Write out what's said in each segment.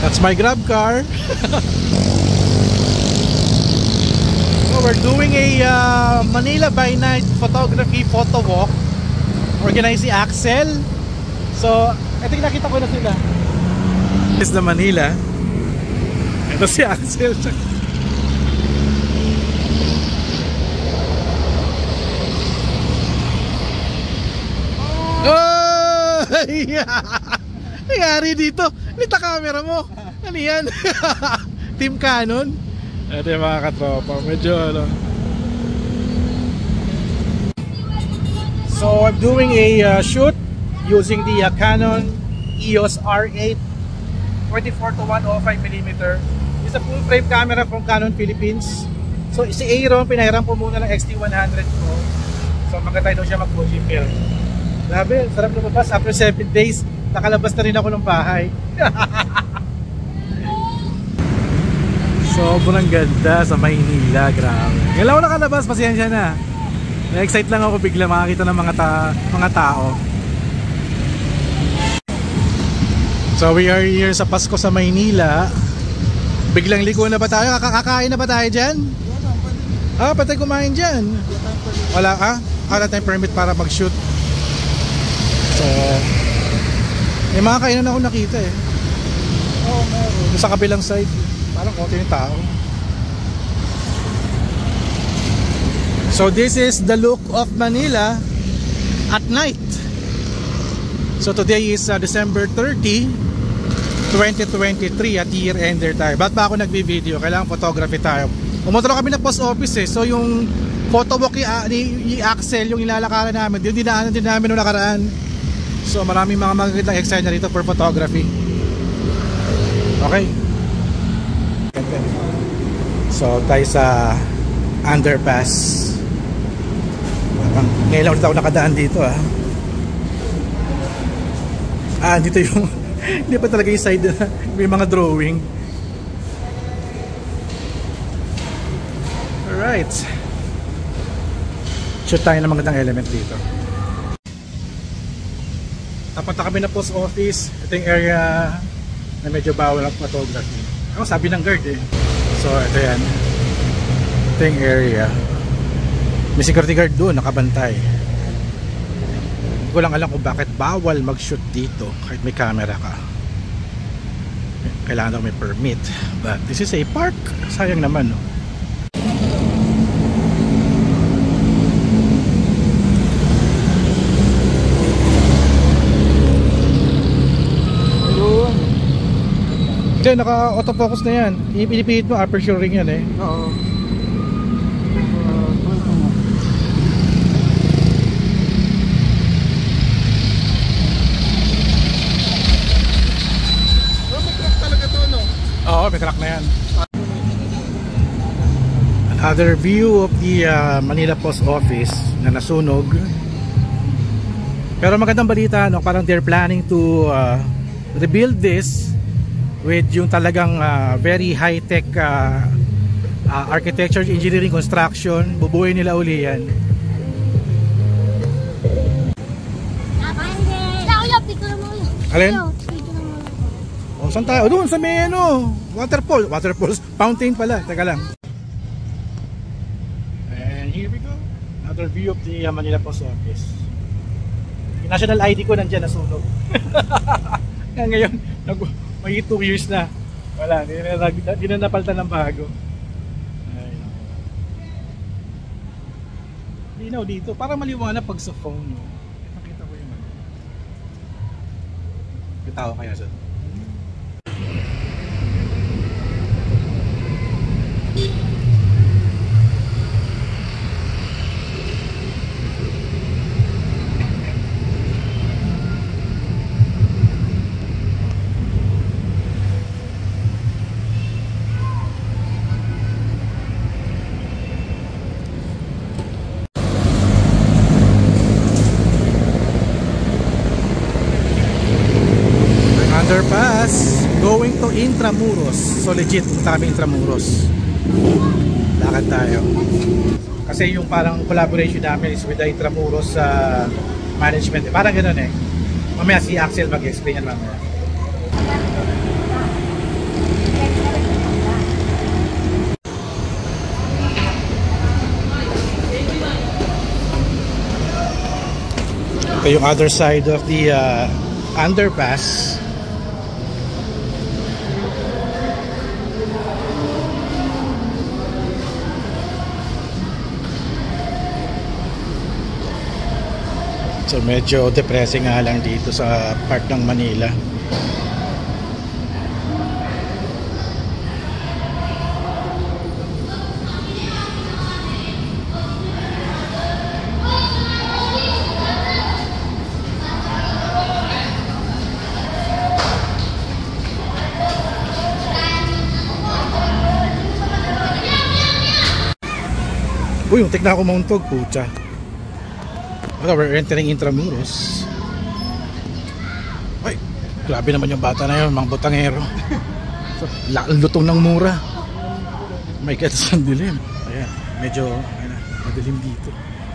That's my grab car. So we're doing a Manila by night photography photo walk. Organized si Axel. So, ito yung nakita ko na sila. This is the Manila. Ito si Axel. Oh! Nangyari dito. Nita camera mo. Ano yan? Team Canon. Ito yung mga katropa. Medyo ano. So I'm doing a shoot using the Canon EOS R8 24-105mm. It's a full frame camera from Canon Philippines. So si Aaron, pinahiram po muna ng XT100 Pro. So magkatay daw siya mag-Fuji film. Grabe, sarap lumabas. After 7 days, nakalabas na rin ako ng bahay. Sobrang ganda sa Maynila, grabe. Ngayon ako nakalabas, pasensya na. Na-excite lang ako bigla makakita ng mga tao. So we are here sa Pasko sa Maynila. Biglang liko na ba tayo? Kakakain na ba tayo dyan? Patay kumain dyan. Wala ka? Wala tayong permit para mag-shoot. So may mga kainan ako nakita eh. Oo, meron. Sa kabilang side parang konti yung tao. So this is the look of Manila at night. So today is December 30, 2023 at year ender tayo. Ba't ba ako nagbi-video? Kailangan photography tayo. Pumunta kami na post office eh. So yung photo walk ni Axel, yung ilalakaran namin, yung dinaanan din namin noong nakaraan. So maraming mga magagandang eksena dito for photography. Okay. So tayo sa underpass. Ngayon lang ulit ako nakadaan dito dito yung hindi pa talaga yung side may mga drawing. Alright, shoot tayo ng magandang element dito. Tapunta kami na post office. Ito yung area na medyo bawal ang photography. Sabi ng guard eh. So ito yan, ito yung area. May security guard doon, nakabantay. Hindi ko lang alam kung bakit bawal mag-shoot dito kahit may camera ka. Kailangan daw may permit. But this is a park. Sayang naman, no? Ayun. Hindi, naka-autofocus na yan. Pinipihit mo, aperture ring yan eh. Oo. Oo, may track na yan. Another view of the Manila Post Office na nasunog. Pero magandang balita, no? Parang they're planning to rebuild this with yung talagang very high-tech architecture, engineering, construction. Bubuhay nila uli yan. Alin? Oh, saan tayo? Doon sa may waterfalls, fountain pala. Teka lang. And here we go. Another view of the Manila Post Office. Yung national ID ko nandiyan nasunog. Ngayon, may 2 years na. Wala, hindi na napalitan ng bago. Linaw dito, para maliwanag pag sa phone. No? Nakita ko yung may tao kaya sa underpass going to Intramuros. So legit punta kami Intramuros. Lakad tayo. Kasi yung parang collaboration namin is with the Intramuros management. Parang ganoon eh. Mamaya si Axel mag-explain yan mamaya. Ito yung other side of the underpass. So medyo depressing nga lang dito sa part ng Manila. Uy, yung tignan ko mauntog, pucha. We're entering Intramuros. Ay, grabe naman yung bata na yun, mga botangero. Lutong ng mura. My God, ang dilim. Ayan, medyo madilim dito.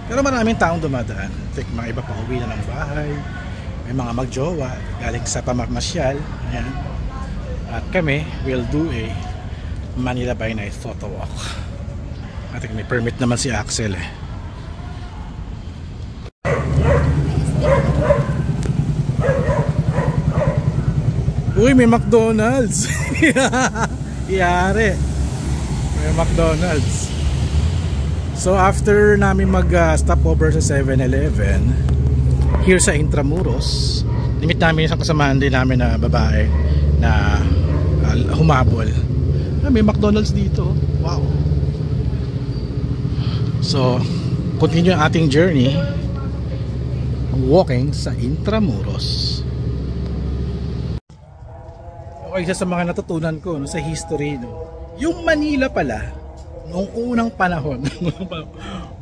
Pero maraming taong dumadaan. Mga iba pa uwi na ng bahay. May mga magjowa galing sa pamamasyal. Ayan. At kami will do a Manila by Night photo walk. At may permit naman si Axel eh. Uy, may McDonald's. Iyari. May McDonald's. So after namin mag stop over sa 7-Eleven here sa Intramuros, limit namin isang kasamahan din namin na babae na humabol. May McDonald's dito. Wow. So continue ang ating journey walking sa Intramuros. Okay, isa sa mga natutunan ko no, sa history, no, yung Manila pala noong unang panahon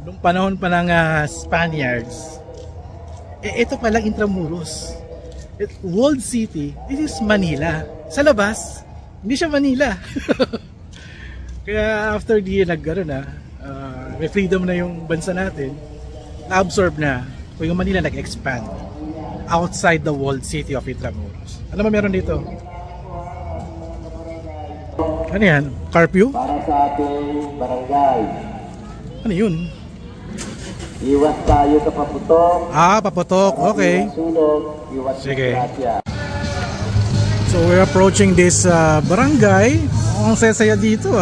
noong panahon pa ng Spaniards, ito pala Intramuros, walled city. This is Manila. Sa labas hindi siya Manila. Kaya after the nagkaroon na may freedom na yung bansa natin, na-absorb na kung yung Manila nag-expand outside the walled city of Intramuros. Ano ba meron dito? Ano yan? Curfew? Para sa ating barangay. Ano yun? Iwas tayo sa paputok. Paputok. Okay. Sunog, iwas. Sige. So we're approaching this barangay. Ang saya dito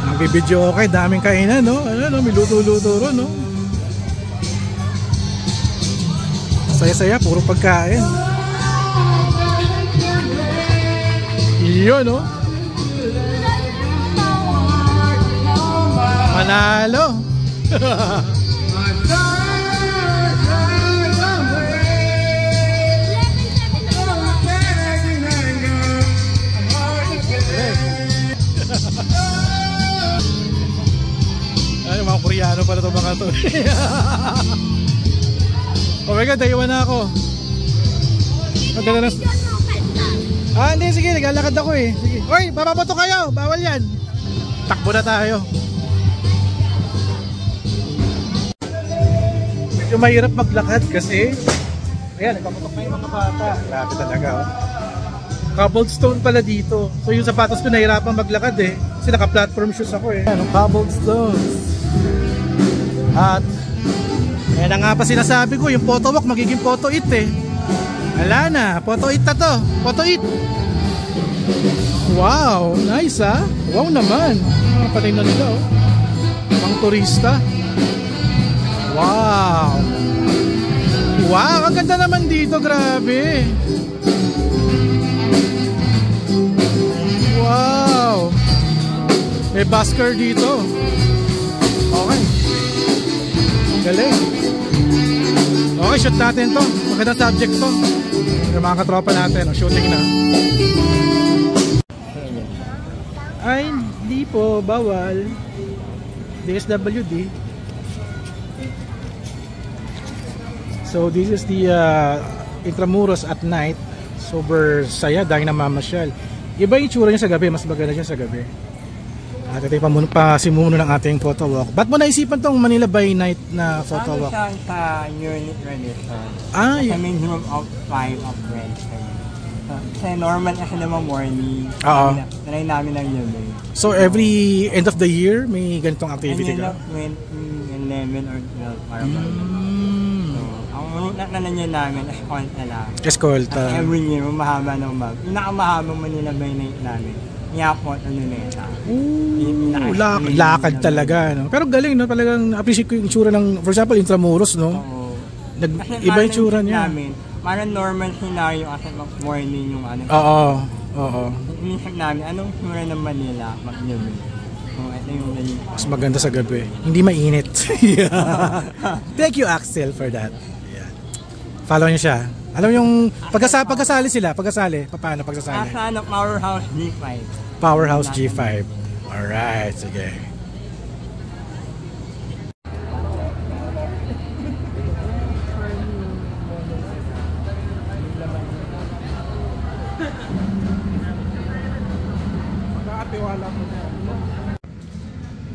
Nagbibidyo okay. Daming kainan, no? Ano, may luto-luto ron, no? Saya-saya. Puro pagkain. Yun, no? Manalo. Ay, mga Koreano pala ito mga to. Oh my God, dayuan na ako. Maganda na. Hindi, sige, naglalakad ako eh. Sige. Oy, papapato kayo, bawal yan. Takbo na tayo. Medyo mahirap maglakad kasi ayan, nagpapatok na yung mga bata. Grabe talaga, Cobblestone pala dito. So yung sapatos ko nahirapan maglakad eh. Kasi naka-platform shoes ako eh. Ayan, cobblestone. At ayan na nga pa sinasabi ko, yung photo walk magiging photo it eh. Wala na, photo it na to. Photo it. Wow, nice Wow naman. Patay na nila Pang turista. Wow. Wow, ang ganda naman dito, grabe. Wow. May busker dito. Okay. Galing. Okay, shoot natin to. Magandang subject to. Yung mga katropa natin, shooting na. Ay, hindi po, bawal. DSWD. So this is the Intramuros at night. Super saya dahil namamasyal. Iba yung tsura niya sa gabi, mas maganda siya sa gabi. At ito yung pasimuno ng ating photo walk. Ba't mo naisipan tong Manila by night na photo walk? Siya sa unit tradition. Yun. Sa minimum of 5 of rent. Kasi normal kasi naman morning. Nanay namin ng gabi. So every end of the year may ganitong activity And ka? end of 11 or 12 para so nananyan namin, escort na lang. Escort. Every year, mahaba ng mag. Pinakamahabang Manila by night namin. Airport na Luneta. Lakad talaga, no? Pero galing, no? Talagang appreciate ko yung itsura ng, for example, Intramuros, no? Oo. Iba yung itsura niya. Parang normal scenario kasi morning yung ano. Oo. Inisip namin, anong itsura ng Manila mag-gabi? Ito yung galing. Mas maganda sa gabi. Hindi mainit. Yeah. Thank you, Axel, for that. Yeah. Follow niyo siya. Alam mo yung pagkasali sila, paano pagkasali? Asa Powerhouse G5. Powerhouse G5. Alright, sige.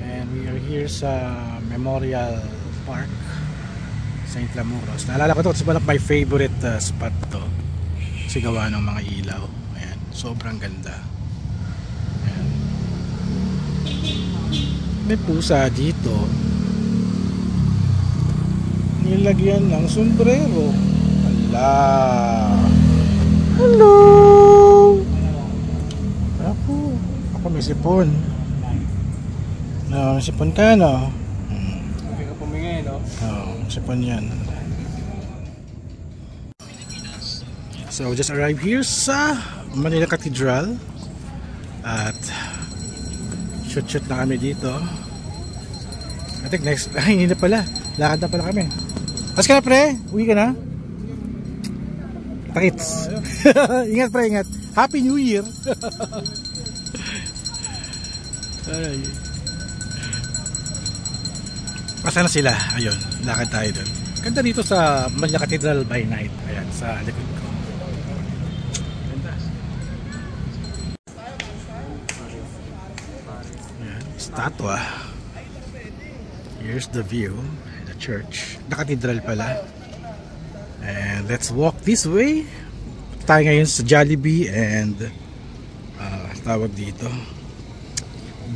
And we are here sa Memorial Park, St. Lamuros. Naalala ko to, it's one of my favorite spot to. Kasi gawa ng mga ilaw. Ayan, sobrang ganda. Ayan. May pusa dito. Nilagyan ng sombrero. Hala. Hello. Ako may sipon. No, may sipon ka, no? Hindi ka pumingay, no? Sipon yan. So, just arrived here sa Manila Cathedral. At shoot na kami dito. I think next, hindi na pala. Lakad na pala kami. As ka na, pre? Uwi ka na? Takits. Ingat, pre, ingat. Happy New Year. Ay. Asa na sila? Ayun, lakad tayo doon. Ganda dito sa Manila Cathedral by night. Ayan, sa likod ko. Ganda. Ayan, statwa. Here's the view. The church. The cathedral pala. And let's walk this way. Tayo ngayon sa Jollibee and tawag dito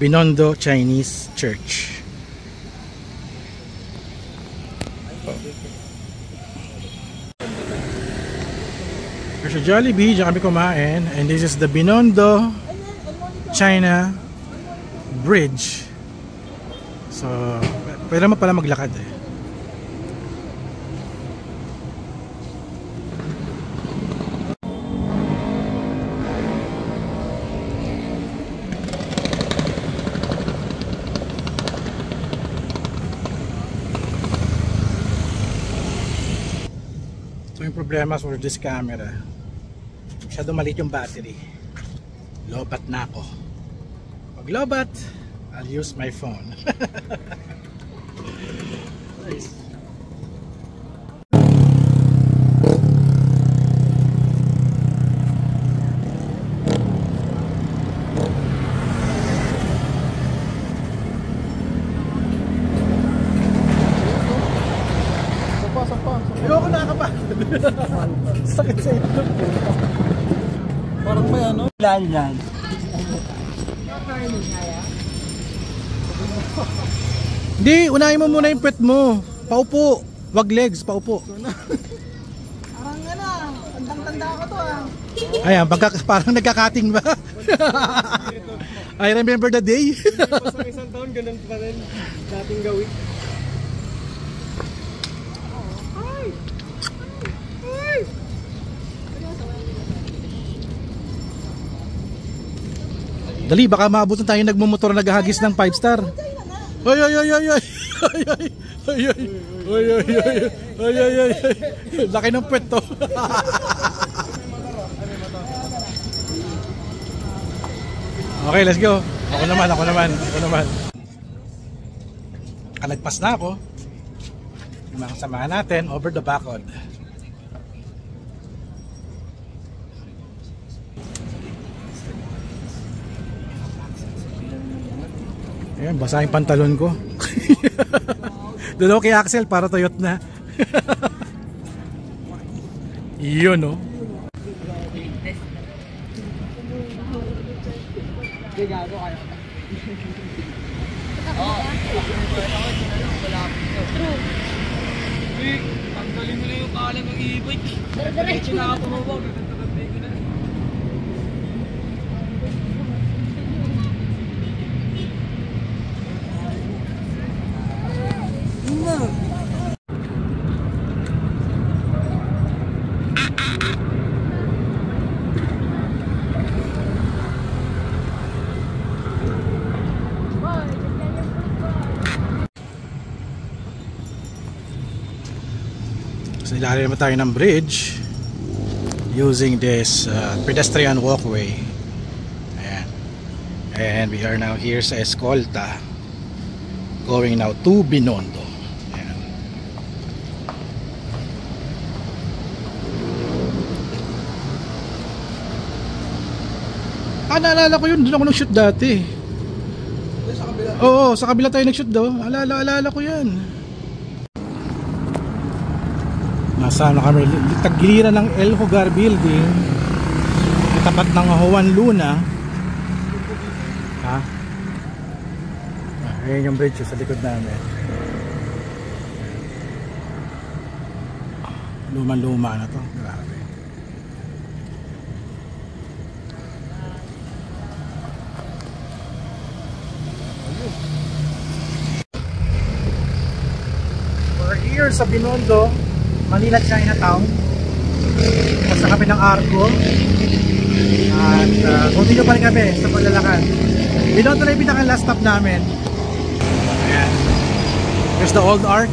Binondo Chinese Church. There's a Jollibee, diyan kami kumain, and this is the Binondo China Bridge. So, pwede naman pala maglakad eh. So yung problema for this camera, masyado maliit yung battery. Lobat na ako. Pag lobat, I'll use my phone. Nice. Ayoko na ka pa. Sakit sa itlog. Parang may ano? Lan. Hindi, unahin mo muna yung pet mo. Paupo. Wag legs, paupo. Parang ano, tandang-tanda ako to Ayan, parang nagkakating ba? I remember the day. Pas ng isang taon, ganun pa rin dating gawin. Dali, baka maabutan tayo nagmumotor na naghahagis ng 5-star. Oy, oy, oy, oy, oy. Oy, oy, oy, oy, oy, oy, oy, oy, oy. Laki ng puwet to. Okay, let's go. Ako naman. Kalagpas na ako. Yung mga kasamahan natin over the backod. Ayan, basa yung pantalon ko. Doon ako kay Axel para tuyot na. Yun, no? Gago kayo. Huli mo na yung paalam ng e-bike. Diretso na ako tumawag. Gagantagantay ko na. So ilalagay naman tayo ng bridge using this pedestrian walkway. Ayan. And we are now here sa Escolta, going now to Binondo. Ayan. Naalala ko yun, doon ako nag-shoot dati. Oo, sa kabila tayo nag-shoot do. Alala ko yan. Nasa ano kami, tagiliran ng El Hogar Building, tapat ng Juan Luna. Ha? Ayan yung bridge sa likod namin. Luma-luma na to. Grabe. We're here sa Binondo, Manila Chinatown. Sa kami ng Arco. At continue pa rin kami sa paglalakad. Binondo na yung pinaka last stop namin. Ayan. Here's the old Arc.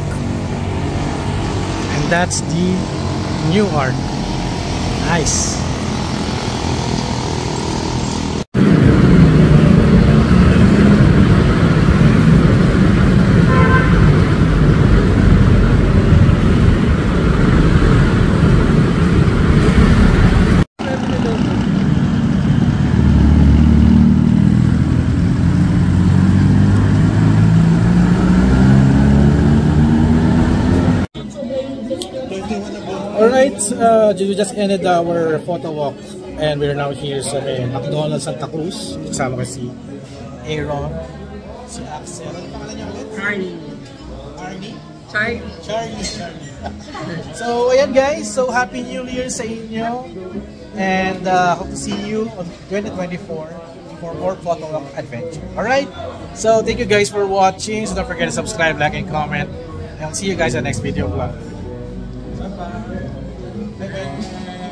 And that's the new Arc. Nice. Alright, we just ended our photo walk and we're now here sa McDonald's Santa Cruz. Kasama ko si Aaron, si Axel. Ano pangalan niya ulit? Charlie. Charlie. So ayan guys, so happy New Year sa inyo and hope to see you on 2024 for more photo walk adventure. Alright, so thank you guys for watching. So don't forget to subscribe, like, and comment. And I'll see you guys on the next video vlog. Bye-bye.